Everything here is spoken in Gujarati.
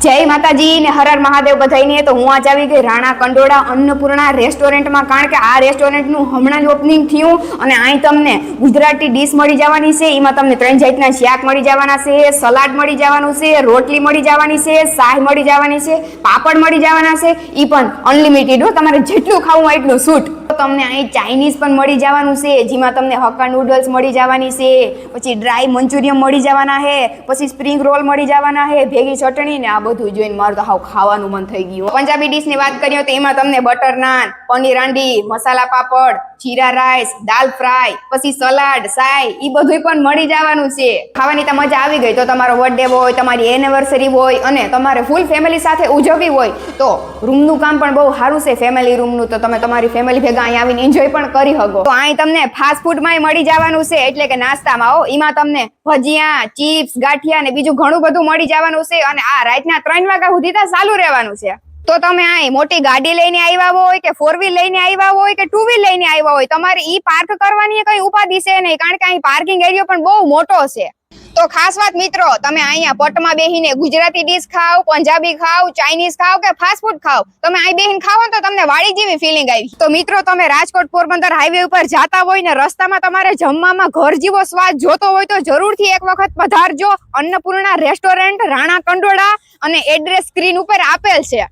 જય માતાજી ને હર હર મહાદેવ બધાઈને. તો હું આજ આવી ગઈ રાણા કંડોળા અન્નપૂર્ણા રેસ્ટોરન્ટમાં, કારણ કે આ રેસ્ટોરન્ટનું હમણાં જ ઓપનિંગ થયું અને અહીં તમને ગુજરાતી ડીશ મળી જવાની છે. એમાં તમને 3 જાતના શાક મળી જવાના છે, સલાડ મળી જવાનું છે, રોટલી મળી જવાની છે, શાહ મળી જવાની છે, પાપડ મળી જવાના છે. એ પણ અનલિમિટેડ હો, તમારે જેટલું ખાવું હોય એટલું છૂટ. તમને અહીં ચાઇનીઝ પણ મળી જવાનું છે, જેમાં તમને હક્કા નૂડલ્સ મળી જવાની છે, પછી ડ્રાય મંચુરિયન મળી જવાના છે, પછી સ્પ્રિંગ રોલ મળી જવાના છે, ભેગી ચટણી ને આ બધું જોઈને મારું તો હાવ ખાવાનું મન થઈ ગયું. પંજાબી ડીશની વાત કરીએ તો એમાં તમને બટર નાન, પનીર હાંડી, મસાલા પાપડ, જીરા રાઈસ, દાલ ફ્રાય, પછી સલાડ, સાય એ બધું પણ મળી જવાનું છે. ખાવાની તો મજા આવી ગઈ. તો તમારો બર્થડે હોય, તમારી એનિવર્સરી હોય અને તમારે ફૂલ ફેમિલી સાથે ઉજવવી હોય તો રૂમનું કામ પણ બહુ સારું છે, ફેમિલી રૂમનું. તો તમે તમારી ફેમિલી ભેગા અહીં આવીને એન્જોય પણ કરી શકો. તો અહીં તમને ફાસ્ટ ફૂડમાં મળી જવાનું છે, એટલે કે નાસ્તામાં હો. એમાં તમને ભજીયા, ચિપ્સ, ગાંઠિયા ને બીજું ઘણું બધું મળી જવાનું છે અને આ રાતના 3 વાગ્યા સુધી તો ચાલુ રહેવાનું છે. તો તમે અહીં મોટી ગાડી લઈને આવ્યા હોય કે 4 વ્હીલ લઈને આવ્યા હોય કે 2 વ્હીલ લઈને આવ્યા હોય, તમારે ઈ પાર્ક કરવાની કઈ ઉપાધિ છે નહીં, કારણ કે અહીં પાર્કિંગ એરિયો પણ બહુ મોટો છે. તો ખાસ વાત મિત્રો, તમે અહીંયા પટમાં બેહીને ગુજરાતી ડીશ ખાવ, પંજાબી ખાવ, ચાઇનીઝ ખાવ કે ફાસ્ટ ફૂડ ખાવ, તમે અહીં બેહીને ખાવ તો તમને વાડી જેવી ફિલિંગ આવી. તો મિત્રો, તમે રાજકોટ પોરબંદર હાઈવે ઉપર જાતા હોય ને રસ્તામાં તમારે જમવામાં ઘર જેવો સ્વાદ જોતો હોય તો જરૂરથી એક વખત પધારજો. અન્નપૂર્ણા રેસ્ટોરન્ટ રાણા કંડોળા, અને એડ્રેસ સ્ક્રીન ઉપર આપેલ છે.